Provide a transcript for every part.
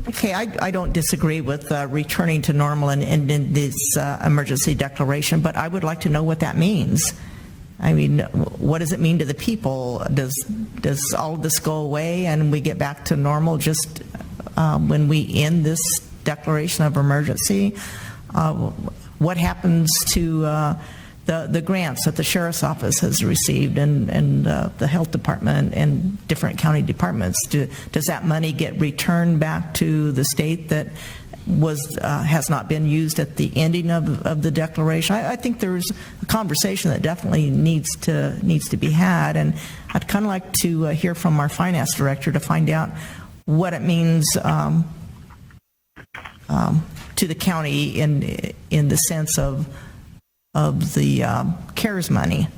Okay, I don't disagree with returning to normal and in this emergency declaration, but I would like to know what that means. I mean, what does it mean to the people? Does all of this go away and we get back to normal just when we end this declaration of emergency? What happens to the grants that the Sheriff's Office has received and the Health Department and different county departments? Does that money get returned back to the state that has not been used at the ending of the declaration? I think there's a conversation that definitely needs to be had, and I'd kind of like to hear from our finance director to find out what it means to the county in the sense of the CARES money.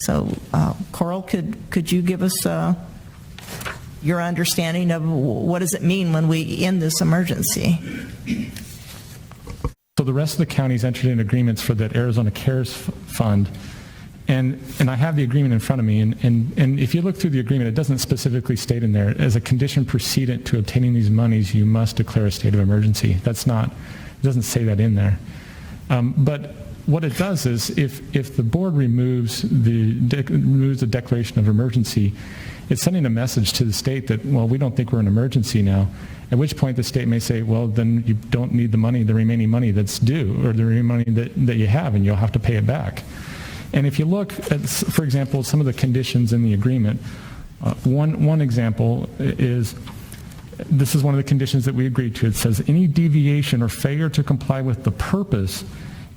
So, Coral, could you give us your understanding of what does it mean when we end this emergency? So the rest of the counties entered in agreements for that Arizona CARES fund, and I have the agreement in front of me, and if you look through the agreement, it doesn't specifically state in there, as a condition precedent to obtaining these monies, you must declare a state of emergency. It doesn't say that in there. But what it does is, if the board removes the declaration of emergency, it's sending a message to the state that, well, we don't think we're in an emergency now, at which point the state may say, well, then you don't need the money, the remaining money that's due, or the remaining money that you have, and you'll have to pay it back. And if you look at, for example, some of the conditions in the agreement, one example is, this is one of the conditions that we agreed to. It says, any deviation or failure to comply with the purpose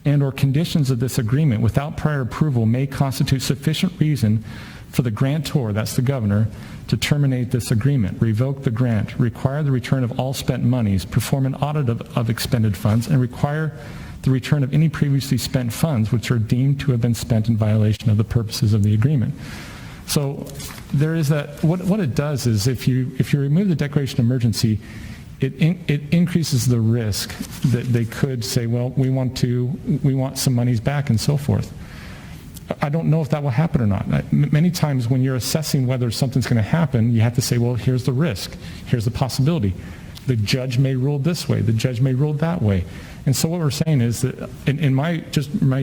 and or conditions of this agreement without prior approval may constitute sufficient reason for the grantor, that's the governor, to terminate this agreement, revoke the grant, require the return of all spent monies, perform an audit of expended funds, and require the return of any previously spent funds which are deemed to have been spent in violation of the purposes of the agreement. So there is that. What it does is, if you remove the declaration of emergency, it increases the risk that they could say, well, we want some monies back and so forth. I don't know if that will happen or not. Many times when you're assessing whether something's going to happen, you have to say, well, here's the risk, here's the possibility. The judge may rule this way, the judge may rule that way. And so what we're saying is that in my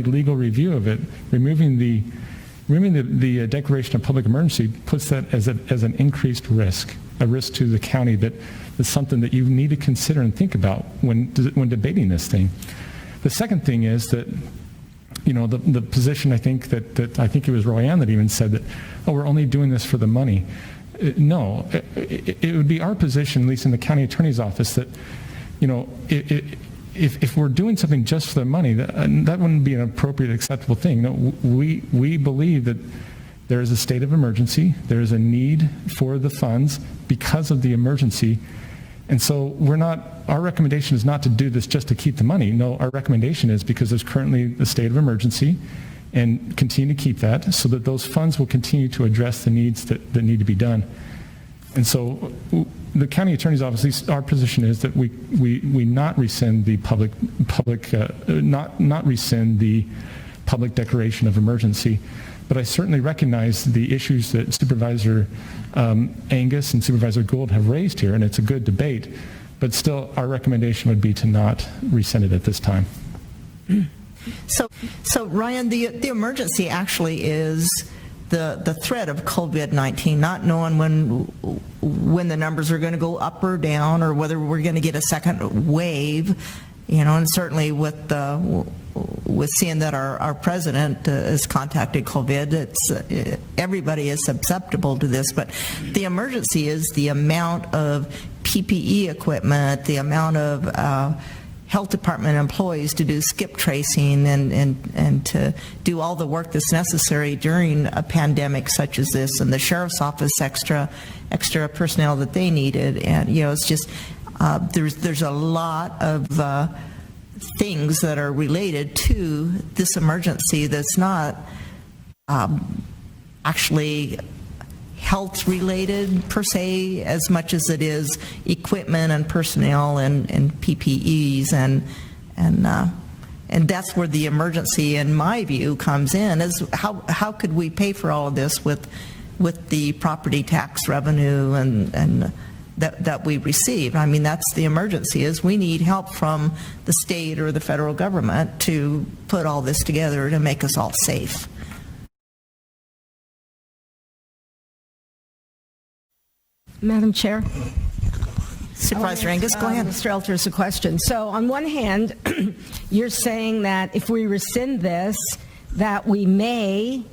legal review of it, removing the declaration of public emergency puts that as an increased risk, a risk to the county that is something that you need to consider and think about when debating this thing. The second thing is that, the position, I think that I think it was Royanne that even said that, oh, we're only doing this for the money. No, it would be our position, at least in the county attorney's office, that, if we're doing something just for the money, that wouldn't be an appropriate, acceptable thing. No, we believe that there is a state of emergency, there is a need for the funds because of the emergency, and so our recommendation is not to do this just to keep the money. No, our recommendation is because there's currently a state of emergency, and continue to keep that so that those funds will continue to address the needs that need to be done. And so the county attorney's office, our position is that we not rescind the not rescind the public declaration of emergency. But I certainly recognize the issues that Supervisor Angius and Supervisor Gould have raised here, and it's a good debate. But still, our recommendation would be to not rescind it at this time. So Ryan, the emergency actually is the threat of COVID-19, not knowing when the numbers are going to go up or down, or whether we're going to get a second wave, and certainly with seeing that our president has contacted COVID, everybody is susceptible to this. But the emergency is the amount of PPE equipment, the amount of health department employees to do skip tracing and to do all the work that's necessary during a pandemic such as this, and the sheriff's office extra personnel that they needed. And it's just there's a lot of things that are related to this emergency that's not actually health related per se, as much as it is equipment and personnel and PPEs, and that's where the emergency, in my view, comes in. Is how could we pay for all of this with the property tax revenue and that we receive. I mean, that's the emergency, is we need help from the state or the federal government to put all this together to make us all safe. Madam Chair. Supervisor Angius, go ahead. Mr. Elter's a question. So on one hand, you're saying that if we rescind this, that we may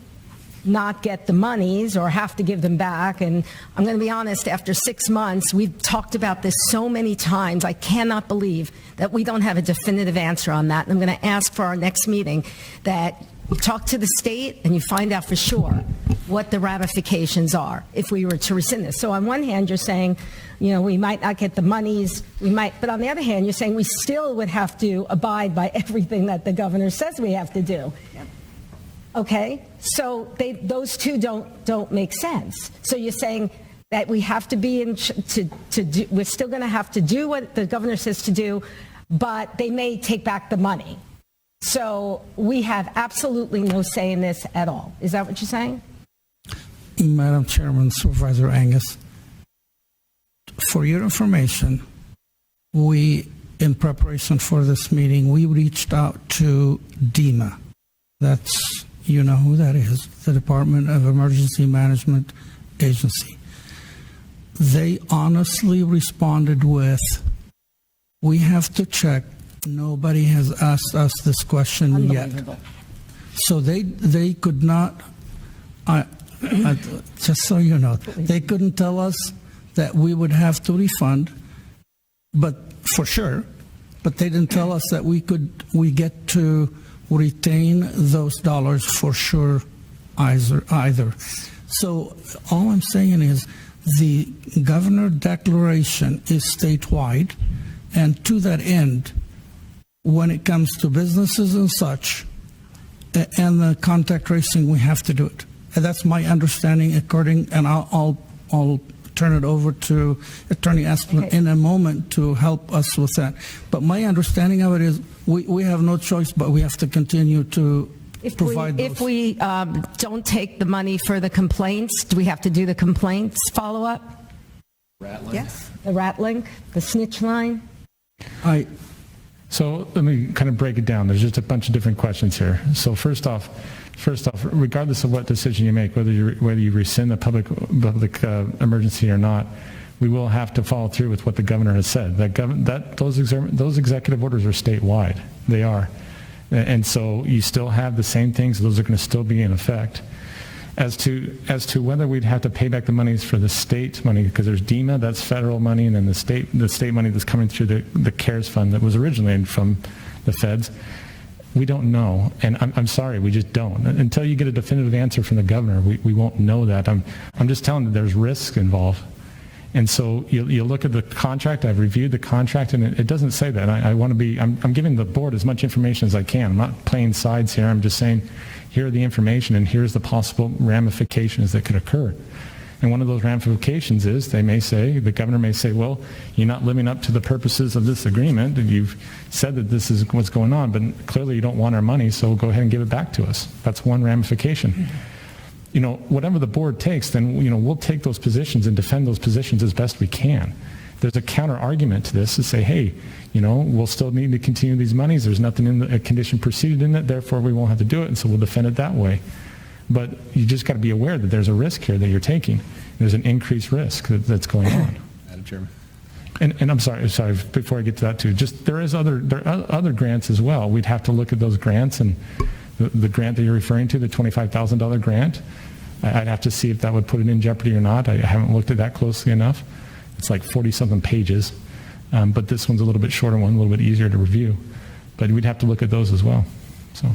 not get the monies or have to give them back. And I'm going to be honest, after 6 months, we've talked about this so many times. I cannot believe that we don't have a definitive answer on that. And I'm going to ask for our next meeting that you talk to the state and you find out for sure what the ramifications are if we were to rescind this. So on one hand, you're saying, we might not get the monies, but on the other hand, you're saying we still would have to abide by everything that the governor says we have to do. Yep. Okay, so those two don't make sense. So you're saying that we have to be we're still going to have to do what the governor says to do, but they may take back the money. So we have absolutely no say in this at all. Is that what you're saying? Madam Chairman, Supervisor Angius, for your information, we, in preparation for this meeting, we reached out to DEMA. That's, you know who that is, the Department of Emergency Management Agency. They honestly responded with, we have to check. Nobody has asked us this question yet. So they could not, just so you know, they couldn't tell us that we would have to refund, but for sure, but they didn't tell us that we get to retain those dollars for sure either. So all I'm saying is the governor declaration is statewide, and to that end, when it comes to businesses and such, and the contact tracing, we have to do it. And that's my understanding and I'll turn it over to Attorney Esplin in a moment to help us with that. But my understanding of it is we have no choice, but we have to continue to provide those. If we don't take the money for the complaints, do we have to do the complaints follow-up? Yes. The rat link, the snitch line? So let me kind of break it down. There's just a bunch of different questions here. So first off, regardless of what decision you make, whether you rescind the public emergency or not, we will have to follow through with what the governor has said. Those executive orders are statewide. They are. And so you still have the same things. Those are going to still be in effect. As to whether we'd have to pay back the monies for the state money, because there's DEMA, that's federal money, and then the state money that's coming through the CARES fund that was originated from the feds, we don't know. And I'm sorry, we just don't. Until you get a definitive answer from the governor, we won't know that. I'm just telling you there's risk involved. And so you look at the contract. I've reviewed the contract, and it doesn't say that. I'm giving the board as much information as I can. I'm not playing sides here. I'm just saying, here are the information, and here's the possible ramifications that could occur. And one of those ramifications is the governor may say, well, you're not living up to the purposes of this agreement, and you've said that this is what's going on, but clearly you don't want our money, so go ahead and give it back to us. That's one ramification. Whatever the board takes, then, we'll take those positions and defend those positions as best we can. There's a counter argument to this to say, hey, we'll still need to continue these monies. There's nothing in the condition preceded in it, therefore we won't have to do it, and so we'll defend it that way. But you just got to be aware that there's a risk here that you're taking. There's an increased risk that's going on. Madam Chairman. And I'm sorry, before I get to that too, there are other grants as well. We'd have to look at those grants, and the grant that you're referring to, the $25,000 grant, I'd have to see if that would put it in jeopardy or not. I haven't looked at that closely enough. It's like 40-something pages, but this one's a little bit shorter one, a little bit easier to review. But we'd have to look at those as well. So,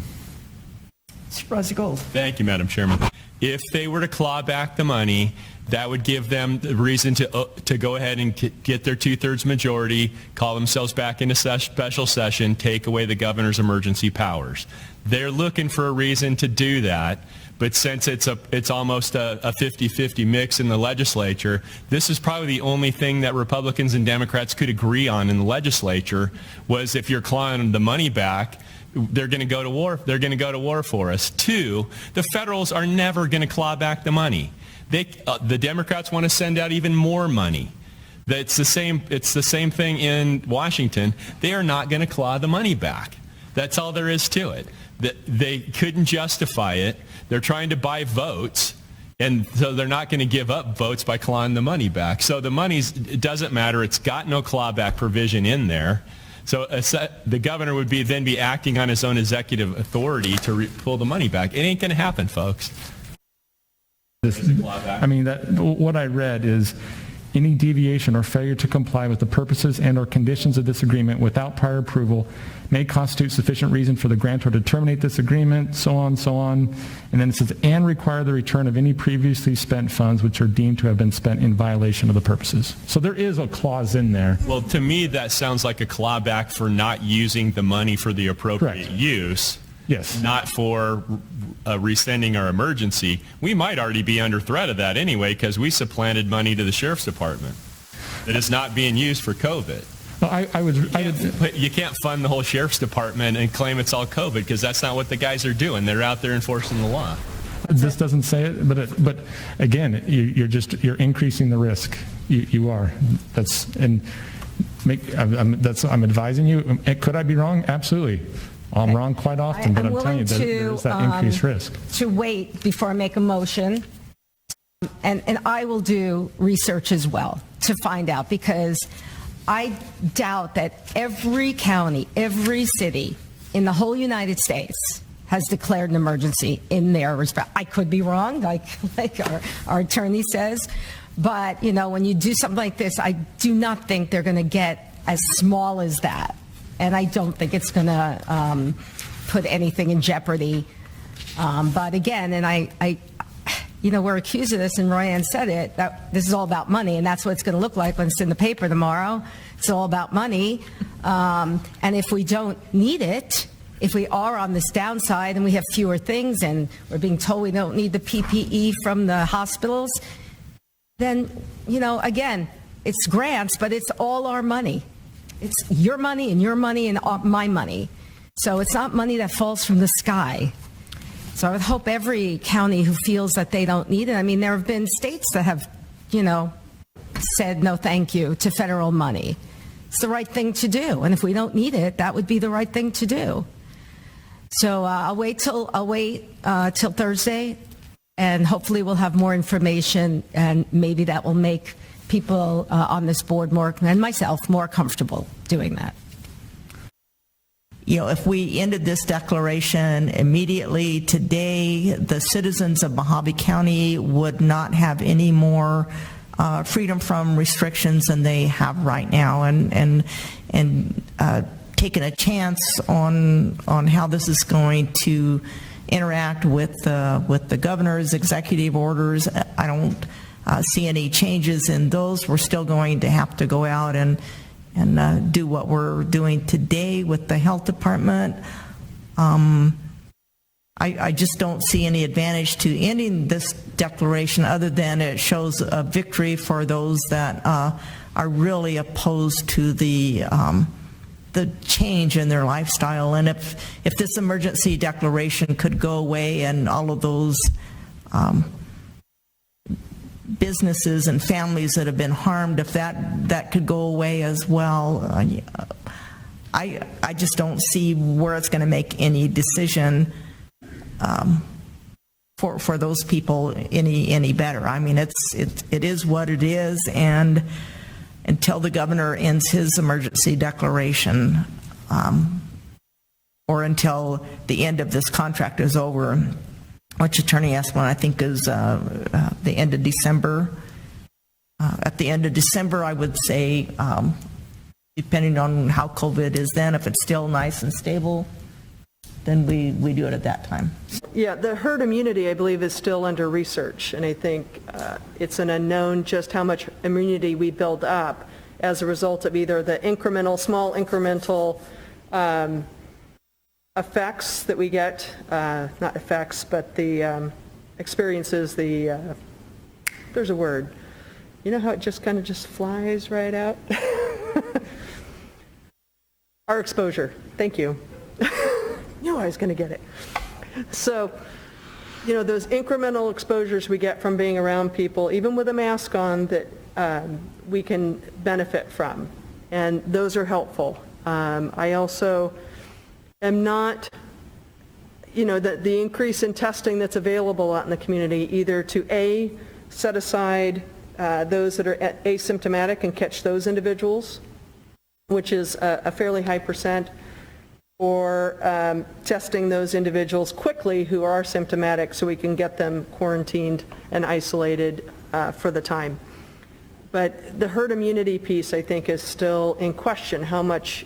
Supervisor Gould. Thank you, Madam Chairman. If they were to claw back the money, that would give them the reason to go ahead and get their 2/3 majority, call themselves back into special session, take away the governor's emergency powers. They're looking for a reason to do that, but since it's almost a 50-50 mix in the legislature, this is probably the only thing that Republicans and Democrats could agree on in the legislature was if you're clawing the money back, they're going to go to war. They're going to go to war for us. Two, the federals are never going to claw back the money. The Democrats want to send out even more money. It's the same thing in Washington. They are not going to claw the money back. That's all there is to it. They couldn't justify it. They're trying to buy votes, and so they're not going to give up votes by clawing the money back. So the it doesn't matter. It's got no clawback provision in there. So the governor would then be acting on his own executive authority to pull the money back. It ain't going to happen, folks. What I read is any deviation or failure to comply with the purposes and or conditions of this agreement without prior approval may constitute sufficient reason for the grantor to terminate this agreement, so on. And then it says, and require the return of any previously spent funds which are deemed to have been spent in violation of the purposes. So there is a clause in there. Well, to me, that sounds like a clawback for not using the money for the appropriate use. Yes. Not for rescinding our emergency. We might already be under threat of that anyway because we supplanted money to the sheriff's department that is not being used for COVID. Well, You can't fund the whole sheriff's department and claim it's all COVID because that's not what the guys are doing. They're out there enforcing the law. This doesn't say it, but again, you're increasing the risk. You are. I'm advising you. Could I be wrong? Absolutely. I'm wrong quite often, but I'm telling you that there's that increased risk. To wait before I make a motion, and I will do research as well to find out, because I doubt that every county, every city in the whole United States has declared an emergency in their respect. I could be wrong, like our attorney says, but when you do something like this, I do not think they're going to get as small as that. And I don't think it's going to put anything in jeopardy. But again, and we're accused of this, and Ryan said it, that this is all about money, and that's what it's going to look like when it's in the paper tomorrow. It's all about money. And if we don't need it, if we are on this downside and we have fewer things and we're being told we don't need the PPE from the hospitals, then, again, it's grants, but it's all our money. It's your money and my money. So it's not money that falls from the sky. So I would hope every county who feels that they don't need it. I mean, there have been states that have, said no thank you to federal money. It's the right thing to do. And if we don't need it, that would be the right thing to do. So I'll wait till Thursday, and hopefully we'll have more information, and maybe that will make people on this board and myself more comfortable doing that. If we ended this declaration immediately today, the citizens of Mohave County would not have any more freedom from restrictions than they have right now, and taking a chance on how this is going to interact with the governor's executive orders. I don't see any changes in those. We're still going to have to go out and do what we're doing today with the health department. I just don't see any advantage to ending this declaration other than it shows a victory for those that are really opposed to the change in their lifestyle. And if this emergency declaration could go away and all of those businesses and families that have been harmed, if that could go away as well, I just don't see where it's going to make any decision for those people any better. I mean, it is what it is, and until the governor ends his emergency declaration, or until the end of this contract is over, which Attorney Esplin, I think, is the end of December. At the end of December, I would say, depending on how COVID is then, if it's still nice and stable, then we do it at that time. Yeah, the herd immunity, I believe, is still under research, and I think it's an unknown just how much immunity we build up as a result of either the small incremental effects that we get, not effects, but the experiences, there's a word. You know how it just kind of just flies right out? Our exposure. Thank you. Knew I was going to get it. So, those incremental exposures we get from being around people, even with a mask on, that we can benefit from, and those are helpful. I also am not, the increase in testing that's available out in the community, either to set aside those that are asymptomatic and catch those individuals, which is a fairly high percent, or testing those individuals quickly who are symptomatic so we can get them quarantined and isolated for the time. But the herd immunity piece, I think, is still in question, how much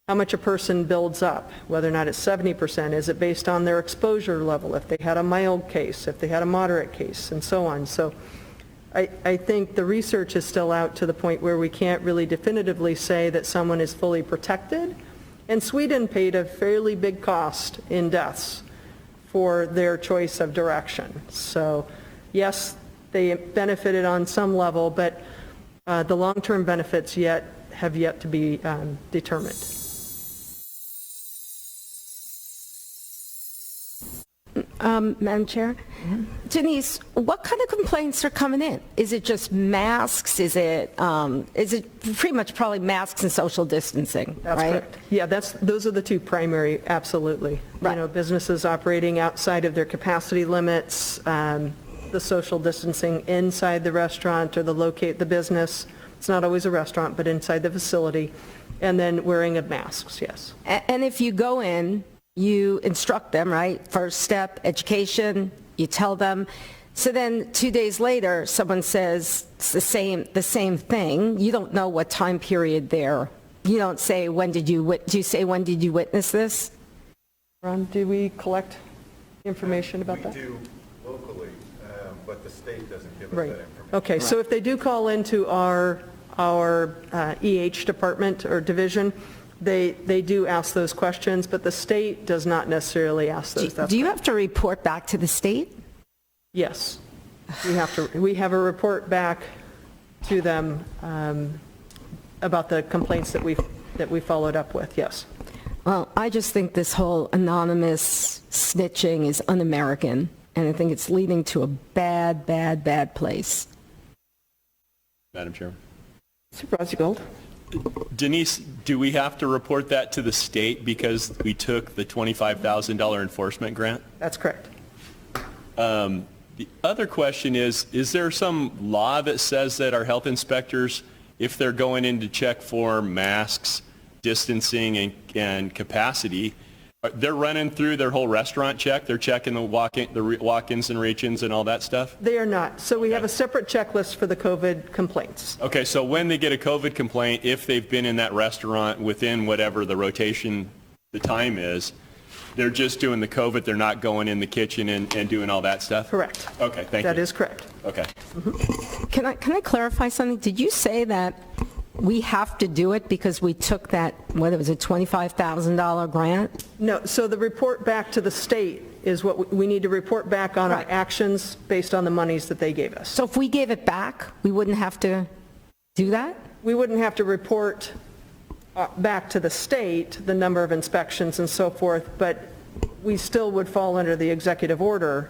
a person builds up, whether or not it's 70%. Is it based on their exposure level, if they had a mild case, if they had a moderate case, and so on. So I think the research is still out to the point where we can't really definitively say that someone is fully protected. And Sweden paid a fairly big cost in deaths for their choice of direction. So yes, they benefited on some level, but the long-term benefits have yet to be determined. Madam Chair? Denise, what kind of complaints are coming in? Is it just masks? Is it pretty much probably masks and social distancing, That's right? correct. Yeah, those are the two primary, absolutely. Right. Businesses operating outside of their capacity limits, the social distancing inside the restaurant or the business. It's not always a restaurant, but inside the facility. And then wearing of masks, yes. And if you go in, you instruct them, right? First step, education, you tell them. So then 2 days later, someone says it's the same thing. You don't know what time period there. You don't say, do you say, when did you witness this? Ron, do we collect information about that? We do locally, but the state doesn't give us Right. that information. Okay, so if they do call into our EH department or division, they do ask those questions, but the state does not necessarily ask those. Do you have to report back to the state? Yes. We have a report back to them about the complaints that we followed up with, yes. Well, I just think this whole anonymous snitching is un-American, and I think it's leading to a bad, bad, bad place. Madam Chair. Supervisor Gould? Denise, do we have to report that to the state because we took the $25,000 enforcement grant? That's correct. The other question is there some law that says that our health inspectors, if they're going in to check for masks, distancing, and capacity, they're running through their whole restaurant check? They're checking the walk-ins and reach-ins and all that stuff? They are not. So we have a separate checklist for the COVID complaints. Okay, so when they get a COVID complaint, if they've been in that restaurant within whatever the rotation, the time is, they're just doing the COVID, they're not going in the kitchen and doing all that stuff? Correct. Okay, thank you. That is correct. Okay. Can I clarify something? Did you say that we have to do it because we took that, what was it, $25,000 grant? No, so the report back to the state is what we need to report back on our Right. actions based on the monies that they gave us. So if we gave it back, we wouldn't have to do that? We wouldn't have to report back to the state the number of inspections and so forth, but we still would fall under the executive order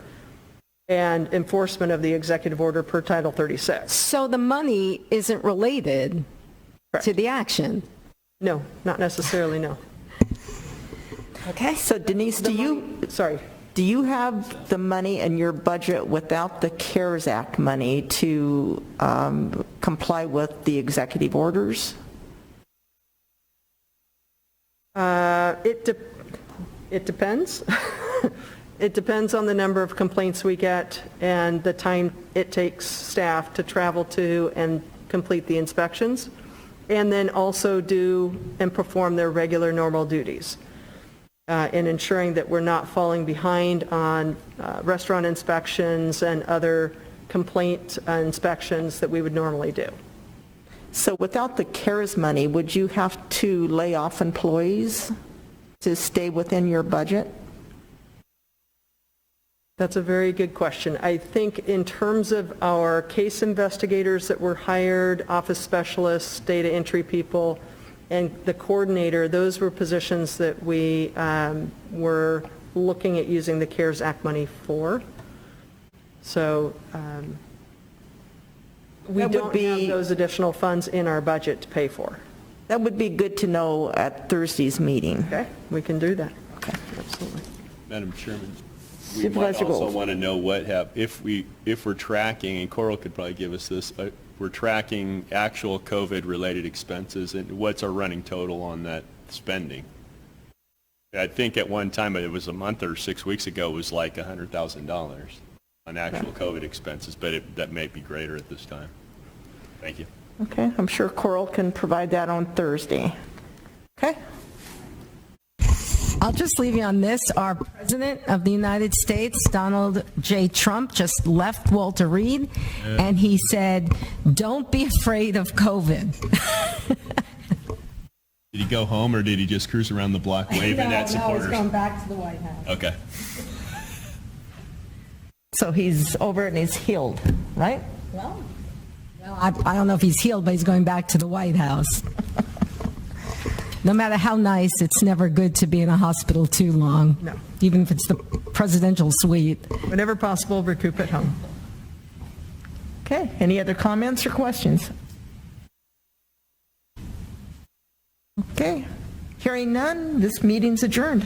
and enforcement of the executive order per Title 36. So the money isn't related to the action? No, not necessarily, no. Okay. So Denise, do you have the money in your budget without the CARES Act money to comply with the executive orders? It depends. It depends on the number of complaints we get and the time it takes staff to travel to and complete the inspections, and then also do and perform their regular normal duties in ensuring that we're not falling behind on restaurant inspections and other complaint inspections that we would normally do. So without the CARES money, would you have to lay off employees to stay within your budget? That's a very good question. I think in terms of our case investigators that were hired, office specialists, data entry people, and the coordinator, those were positions that we were looking at using the CARES Act money for. So we That would don't have be- those additional funds in our budget to pay for. That would be good to know at Thursday's meeting. Okay, we can do that. Okay. Absolutely. Madam Chairman, we might Supervisor also Gould. want to know if we're tracking, and Coral could probably give us this, we're tracking actual COVID-related expenses, and what's our running total on that spending? I think at one time, it was a month or 6 weeks ago, it was like $100,000 on actual COVID expenses, but that may be greater at this time. Thank you. Okay, I'm sure Coral can provide that on Thursday. Okay? I'll just leave you on this. Our President of the United States, Donald J. Trump, just left Walter Reed, and he said, "Don't be afraid of COVID." Did he go home, or did he just cruise around the block waving at supporters? No, he's going back to the White House. Okay. So he's over and he's healed, right? Well, I don't know if he's healed, but he's going back to the White House. No matter how nice, it's never good to be in a hospital too long. No. Even if it's the presidential suite. Whenever possible, recoup at home. Okay, any other comments or questions? Okay, hearing none, this meeting's adjourned.